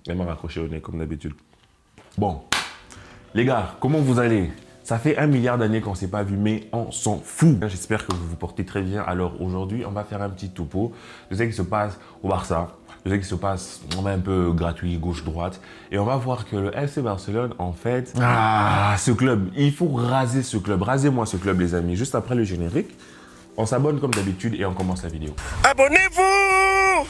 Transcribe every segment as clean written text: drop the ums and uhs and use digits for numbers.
Elle m'a raccroché au nez comme d'habitude. Bon, les gars, comment vous allez? Ça fait 1 milliard d'années qu'on ne s'est pas vu, mais on s'en fout. J'espère que vous vous portez très bien. Alors aujourd'hui, on va faire un petit topo de ce qui se passe au Barça, de ce qui se passe, on va un peu gratuit, gauche-droite. Et on va voir que le FC Barcelone, en fait... Ah, ce club, il faut raser ce club. Rasez-moi ce club, les amis. Juste après le générique, on s'abonne comme d'habitude et on commence la vidéo. Abonnez-vous!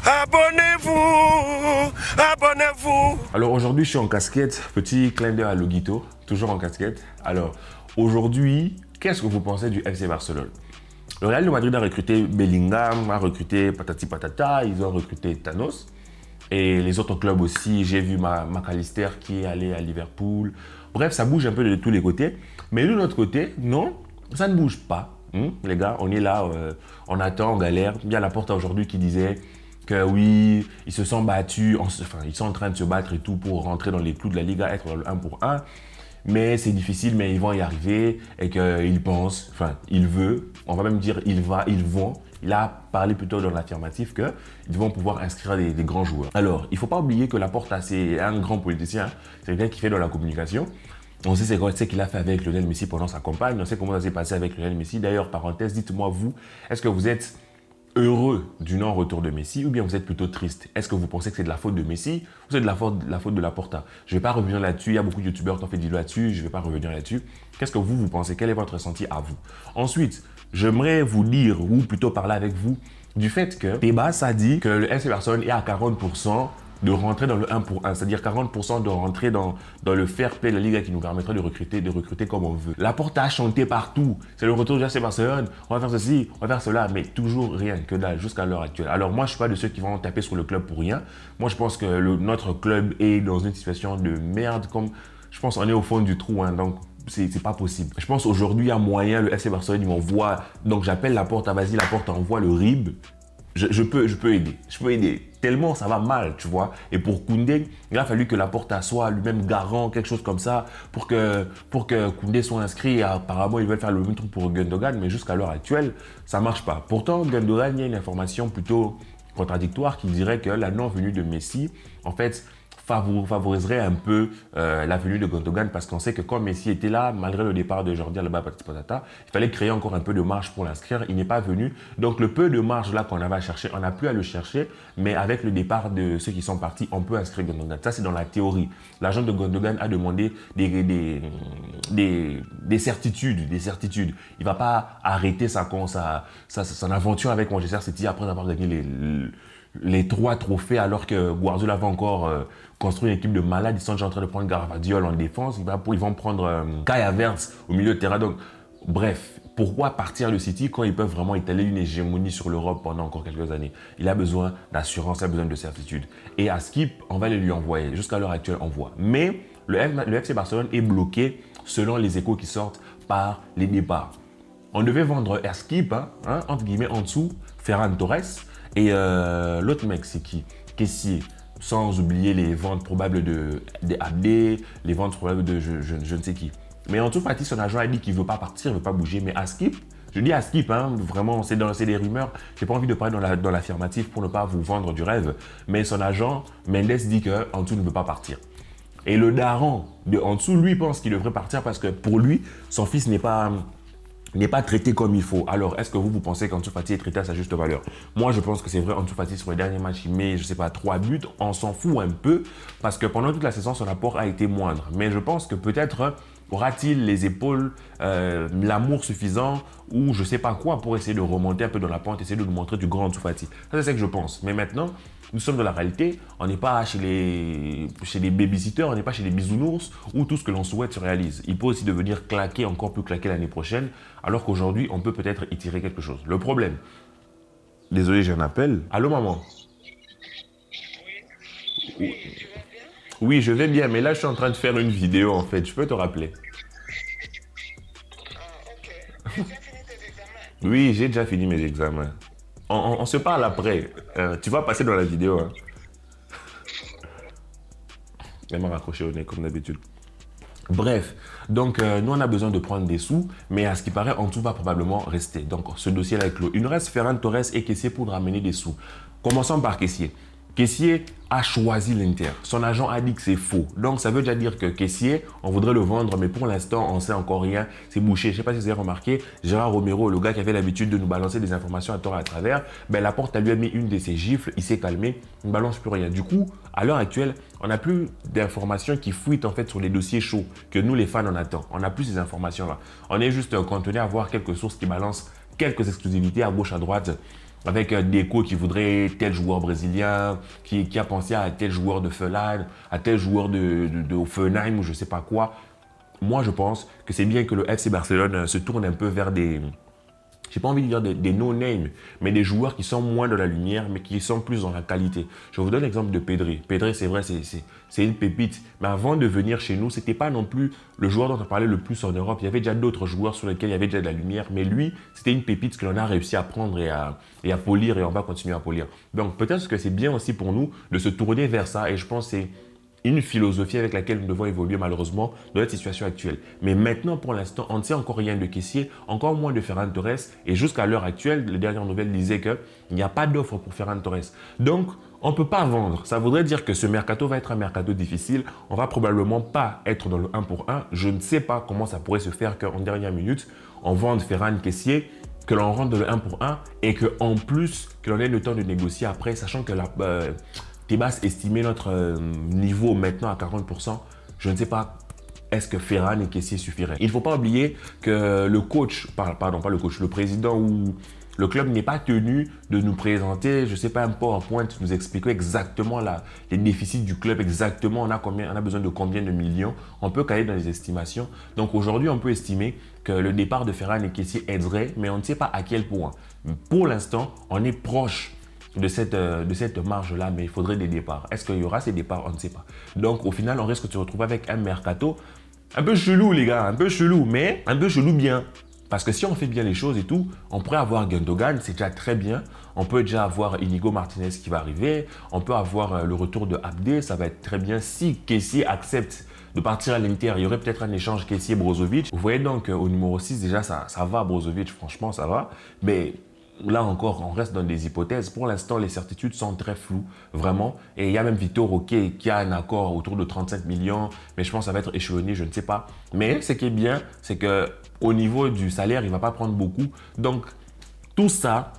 Abonnez-vous! Abonnez-vous! Alors aujourd'hui, je suis en casquette, petit clin d'œil à Loguito, toujours en casquette. Alors aujourd'hui, qu'est-ce que vous pensez du FC Barcelone? Le Real de Madrid a recruté Bellingham, a recruté Patati Patata, ils ont recruté Thanos. Et les autres clubs aussi, j'ai vu McAllister qui est allé à Liverpool. Bref, ça bouge un peu de tous les côtés. Mais de notre côté, non, ça ne bouge pas. Les gars, on est là, on attend, on galère. Il y a la porte aujourd'hui qui disait que oui, ils se sont battus, enfin, ils sont en train de se battre et tout pour rentrer dans les clous de la Liga, être dans le 1 pour 1. Mais c'est difficile, mais ils vont y arriver et qu'ils pensent, enfin, il veut, on va même dire il va, ils vont. Il a parlé plutôt dans l'affirmatif qu'ils vont pouvoir inscrire des grands joueurs. Alors, il ne faut pas oublier que Laporta, c'est un grand politicien, c'est quelqu'un qui fait dans la communication. On sait ce qu'il a fait avec Lionel Messi pendant sa campagne, on sait comment ça s'est passé avec Lionel Messi. D'ailleurs, parenthèse, dites-moi vous, est-ce que vous êtes heureux du non-retour de Messi ou bien vous êtes plutôt triste? Est-ce que vous pensez que c'est de la faute de Messi ou c'est de la faute de Laporta? Je ne vais pas revenir là-dessus, il y a beaucoup de youtubeurs qui ont fait des vidéos là-dessus, je ne vais pas revenir là-dessus. Qu'est-ce que vous pensez? Quel est votre ressenti à vous? Ensuite, j'aimerais vous dire, ou plutôt parler avec vous, du fait que Tebas a dit que le FC Barcelone est à 40% de rentrer dans le 1 pour 1, c'est-à-dire 40% de rentrer dans le fair play de la Liga qui nous permettrait de recruter comme on veut. Laporta a chanté partout, c'est le retour du FC Barcelone, on va faire ceci, on va faire cela, mais toujours rien que dalle jusqu'à l'heure actuelle. Alors moi, je ne suis pas de ceux qui vont taper sur le club pour rien. Moi, je pense que notre club est dans une situation de merde, comme je pense qu'on est au fond du trou, hein, donc c'est pas possible. Je pense aujourd'hui, il y a moyen, le FC Barcelone, ils m'envoient, donc j'appelle Laporta, vas-y Laporta, envoie le RIB. Je peux aider. Tellement ça va mal, tu vois. Et pour Koundé, il a fallu que Laporta soit lui-même garant, quelque chose comme ça, pour que Koundé soit inscrit. Et apparemment, ils veulent faire le même truc pour Gundogan, mais jusqu'à l'heure actuelle, ça ne marche pas. Pourtant, Gundogan, il y a une information plutôt contradictoire qui dirait que la non-venue de Messi, en fait, favoriserait un peu la venue de Gundogan parce qu'on sait que quand Messi était là, malgré le départ de Jordi Alba Patati Patata, il fallait créer encore un peu de marge pour l'inscrire. Il n'est pas venu. Donc le peu de marge là qu'on avait à chercher, on n'a plus à le chercher, mais avec le départ de ceux qui sont partis, on peut inscrire Gundogan. Ça, c'est dans la théorie. L'agent de Gundogan a demandé des certitudes. Il ne va pas arrêter son aventure avec Manchester City après avoir gagné les 3 trophées alors que Guardiola va encore construire une équipe de malades. Ils sont déjà en train de prendre Gvardiol en défense. Ils vont prendre Kai Havertz au milieu de terrain. Donc, bref, pourquoi partir de City quand ils peuvent vraiment étaler une hégémonie sur l'Europe pendant encore quelques années? Il a besoin d'assurance, il a besoin de certitude. Et à Skip, on va les lui envoyer. Jusqu'à l'heure actuelle, on voit. Mais le FC Barcelone est bloqué selon les échos qui sortent par les départs. On devait vendre Skip, entre guillemets, en dessous, Ferran Torres. Et l'autre mec, c'est qui? Caissier. Sans oublier les ventes probables des Abdé, les ventes probables de je ne sais qui. Mais en tout cas, son agent a dit qu'il ne veut pas partir, il ne veut pas bouger. Mais à Skip, je dis à Skip, vraiment, c'est des rumeurs. Je n'ai pas envie de parler dans l'affirmatif pour ne pas vous vendre du rêve. Mais son agent, Mendes, dit qu'en dessous ne veut pas partir. Et le daron de en dessous, lui, pense qu'il devrait partir parce que pour lui, son fils n'est pas traité comme il faut. Alors, est-ce que vous pensez qu'Ansu Fati est traité à sa juste valeur? Moi, je pense que c'est vrai. Ansu Fati, sur les derniers matchs, il met, je ne sais pas, 3 buts. On s'en fout un peu parce que pendant toute la saison, son apport a été moindre. Mais je pense que peut-être aura-t-il les épaules, l'amour suffisant ou je ne sais pas quoi pour essayer de remonter un peu dans la pente, essayer de nous montrer du grand Ansu Fati. Ça, c'est ce que je pense. Mais maintenant, nous sommes dans la réalité. On n'est pas chez les babysitters, on n'est pas chez les bisounours où tout ce que l'on souhaite se réalise. Il peut aussi devenir claqué, encore plus claqué l'année prochaine, alors qu'aujourd'hui, on peut peut-être y tirer quelque chose. Le problème, désolé, j'ai un appel. Allô, maman? Oui. Oui, je vais bien, mais là, je suis en train de faire une vidéo, en fait. Je peux te rappeler? Ok. Tu as fini tes examens? Oui, j'ai déjà fini mes examens. On se parle après. Tu vas passer dans la vidéo. Hein. Elle m'a raccroché au nez, comme d'habitude. Bref, donc nous, on a besoin de prendre des sous, mais à ce qui paraît, en tout va probablement rester. Donc, ce dossier-là est clos. Il nous reste Ferran Torres et Caissier pour ramener des sous. Commençons par Caissier. Kessié a choisi l'Inter. Son agent a dit que c'est faux. Donc, ça veut déjà dire que Kessié, on voudrait le vendre, mais pour l'instant, on ne sait encore rien. C'est bouché. Je ne sais pas si vous avez remarqué, Gérard Romero, le gars qui avait l'habitude de nous balancer des informations à tort et à travers, ben, Laporte lui a mis une de ses gifles, il s'est calmé, il ne balance plus rien. Du coup, à l'heure actuelle, on n'a plus d'informations qui fuitent en fait sur les dossiers chauds que nous, les fans, on attend. On n'a plus ces informations-là. On est juste cantonné à voir quelques sources qui balancent quelques exclusivités à gauche, à droite, avec Deco qui voudrait tel joueur brésilien, qui a pensé à tel joueur de Felan, à tel joueur de Hoffenheim ou je ne sais pas quoi. Moi, je pense que c'est bien que le FC Barcelone se tourne un peu vers des, j'ai pas envie de dire des no-names, mais des joueurs qui sont moins de la lumière, mais qui sont plus dans la qualité. Je vous donne l'exemple de Pedri. Pedri, c'est vrai, c'est une pépite. Mais avant de venir chez nous, c'était pas non plus le joueur dont on parlait le plus en Europe. Il y avait déjà d'autres joueurs sur lesquels il y avait déjà de la lumière. Mais lui, c'était une pépite que l'on a réussi à prendre et à polir, et on va continuer à polir. Donc peut-être que c'est bien aussi pour nous de se tourner vers ça. Et je pense que c'est une philosophie avec laquelle nous devons évoluer malheureusement dans notre situation actuelle. Mais maintenant, pour l'instant, on ne sait encore rien de Kessié, encore moins de Ferran Torres. Et jusqu'à l'heure actuelle, les dernières nouvelles disaient qu'il n'y a pas d'offre pour Ferran Torres. Donc, on ne peut pas vendre. Ça voudrait dire que ce mercato va être un mercato difficile. On ne va probablement pas être dans le 1 pour 1. Je ne sais pas comment ça pourrait se faire qu'en dernière minute, on vende Ferran Kessié, que l'on rentre dans le 1 pour 1 et qu'en plus, que l'on ait le temps de négocier après, sachant que Tebas estimait notre niveau maintenant à 40%. Je ne sais pas, est-ce que Ferran et Kessié suffiraient? Il ne faut pas oublier que le coach, pardon, pas le coach, le président ou le club n'est pas tenu de nous présenter, je ne sais pas, un PowerPoint, nous expliquer exactement les déficits du club, exactement on a besoin de combien de millions. On peut caler dans les estimations. Donc aujourd'hui, on peut estimer que le départ de Ferran et Kessié aiderait, mais on ne sait pas à quel point. Pour l'instant, on est proche de cette marge-là, mais il faudrait des départs. Est-ce qu'il y aura ces départs? On ne sait pas. Donc, au final, on risque de se retrouver avec un mercato un peu chelou, les gars, un peu chelou, mais un peu chelou bien. Parce que si on fait bien les choses et tout, on pourrait avoir Gundogan, c'est déjà très bien. On peut déjà avoir Inigo Martinez qui va arriver. On peut avoir le retour de Abdé, ça va être très bien. Si Kessié accepte de partir à l'Inter, il y aurait peut-être un échange Kessié-Brozovic. Vous voyez donc au numéro 6, déjà, ça va, Brozovic, franchement, ça va. Mais là encore, on reste dans des hypothèses. Pour l'instant, les certitudes sont très floues, vraiment. Et il y a même Vitor Roque qui a un accord autour de 35 millions. Mais je pense que ça va être échelonné, je ne sais pas. Mais ce qui est bien, c'est qu'au niveau du salaire, il ne va pas prendre beaucoup. Donc, tout ça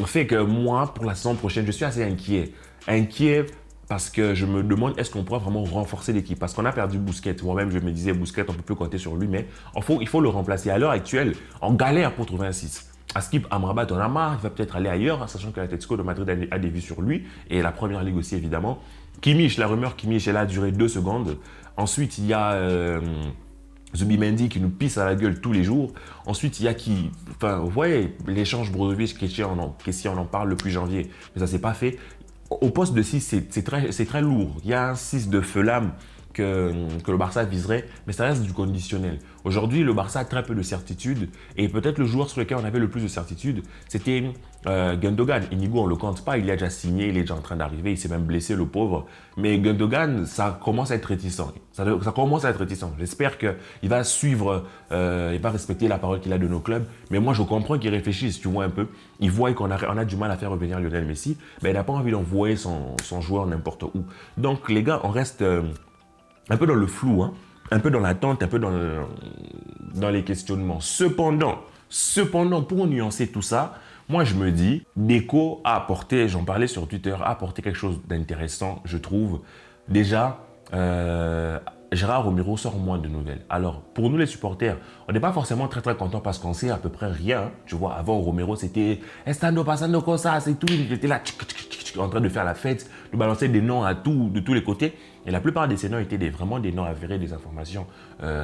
fait que moi, pour la saison prochaine, je suis assez inquiet. Inquiet parce que je me demande est-ce qu'on pourra vraiment renforcer l'équipe. Parce qu'on a perdu Busquets. Moi-même, je me disais, Busquets, on ne peut plus compter sur lui. Mais il faut le remplacer. À l'heure actuelle, on galère pour trouver un 6. Askip Amrabat, on a marre, il va peut-être aller ailleurs, sachant que l'Atlético de Madrid a des vues sur lui, et la première ligue aussi évidemment. Kimmich, la rumeur Kimmich, elle a duré 2 secondes. Ensuite, il y a Zubimendi qui nous pisse à la gueule tous les jours. Ensuite, il y a qui, enfin, vous voyez, l'échange Brozovic-Kessié, on en parle depuis janvier, mais ça ne s'est pas fait. Au poste de 6, c'est très lourd. Il y a un 6 de Felam que le Barça viserait, mais ça reste du conditionnel. Aujourd'hui, le Barça a très peu de certitude et peut-être le joueur sur lequel on avait le plus de certitude, c'était Gundogan. Inigo, on ne le compte pas, il a déjà signé, il est déjà en train d'arriver, il s'est même blessé, le pauvre. Mais Gundogan, ça commence à être réticent. Ça commence à être réticent. J'espère qu'il va suivre, il va respecter la parole qu'il a de nos clubs. Mais moi, je comprends qu'il réfléchisse, tu vois un peu. Il voit qu'on a du mal à faire revenir Lionel Messi, mais il n'a pas envie d'envoyer son joueur n'importe où. Donc, les gars, on reste un peu dans le flou, hein, un peu dans l'attente, un peu dans les questionnements. Cependant, pour nuancer tout ça, moi je me dis, Deco a apporté, j'en parlais sur Twitter, a apporté quelque chose d'intéressant, je trouve. Déjà, Gérard Romero sort moins de nouvelles. Alors, pour nous les supporters, on n'est pas forcément très contents parce qu'on sait à peu près rien. Tu vois, avant Romero, c'était « Estando pasando cosas » et tout. Il était là, en train de faire la fête, de balancer des noms de tous les côtés. Et la plupart de ces noms étaient vraiment des noms avérés, des informations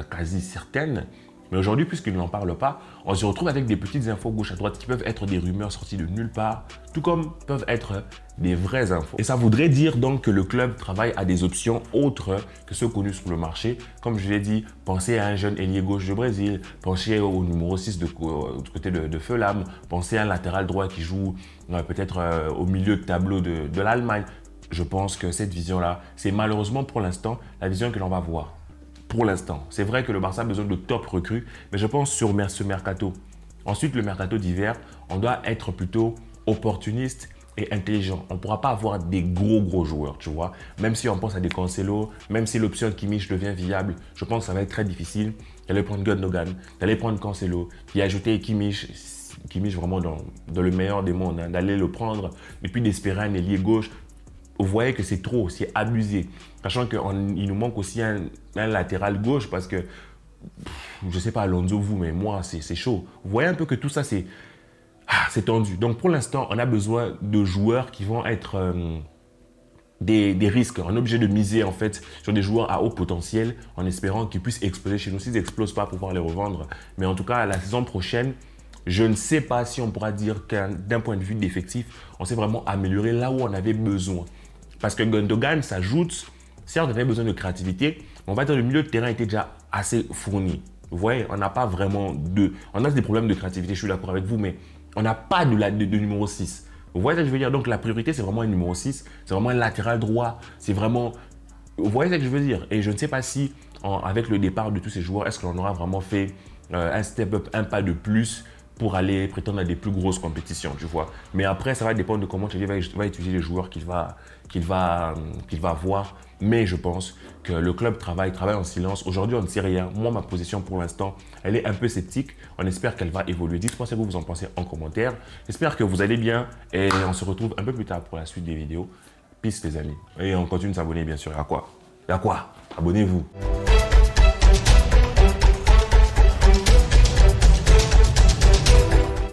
quasi certaines. Mais aujourd'hui, puisqu'il n'en parle pas, on se retrouve avec des petites infos gauche à droite qui peuvent être des rumeurs sorties de nulle part, tout comme peuvent être des vraies infos. Et ça voudrait dire donc que le club travaille à des options autres que ceux connus sur le marché. Comme je l'ai dit, pensez à un jeune ailier gauche du Brésil, pensez au numéro 6 du côté de Felam, pensez à un latéral droit qui joue peut-être au milieu de tableau de l'Allemagne. Je pense que cette vision-là, c'est malheureusement pour l'instant la vision que l'on va voir. Pour l'instant. C'est vrai que le Barça a besoin de top recrues, mais je pense sur ce mercato. Ensuite, le mercato d'hiver, on doit être plutôt opportuniste et intelligent. On ne pourra pas avoir des gros joueurs, tu vois. Même si on pense à des Cancelo, même si l'option Kimmich devient viable, je pense que ça va être très difficile d'aller prendre Gundogan, d'aller prendre Cancelo, d'y ajouter Kimmich vraiment dans le meilleur des mondes, hein, d'aller le prendre et puis d'espérer un ailier gauche. Vous voyez que c'est trop, c'est abusé. Sachant qu'il nous manque aussi un latéral gauche parce que, je ne sais pas Alonso, vous, mais moi, c'est chaud. Vous voyez un peu que tout ça, c'est tendu. Donc pour l'instant, on a besoin de joueurs qui vont être des risques. On est obligé de miser en fait sur des joueurs à haut potentiel en espérant qu'ils puissent exploser chez nous. S'ils n'explosent pas, pouvoir les revendre. Mais en tout cas, la saison prochaine, je ne sais pas si on pourra dire qu'un d'un point de vue d'effectif, on s'est vraiment amélioré là où on avait besoin. Parce que Gundogan s'ajoute, certes on avait besoin de créativité, mais on va dire que le milieu de terrain était déjà assez fourni. Vous voyez, on n'a pas vraiment de... On a des problèmes de créativité, je suis d'accord avec vous, mais on n'a pas de numéro 6. Vous voyez ce que je veux dire? Donc la priorité, c'est vraiment un numéro 6, c'est vraiment un latéral droit, c'est vraiment... Vous voyez ce que je veux dire? Et je ne sais pas si, avec le départ de tous ces joueurs, est-ce qu'on aura vraiment fait un step-up, un pas de plus pour aller prétendre à des plus grosses compétitions, tu vois. Mais après, ça va dépendre de comment Chelsea va utiliser les joueurs qu'il va voir. Mais je pense que le club travaille en silence. Aujourd'hui, on ne sait rien. Moi, ma position pour l'instant, elle est un peu sceptique. On espère qu'elle va évoluer. Dites-moi ce que vous en pensez en commentaire. J'espère que vous allez bien et on se retrouve un peu plus tard pour la suite des vidéos. Peace les amis. Et on continue de s'abonner bien sûr. À quoi? Abonnez-vous.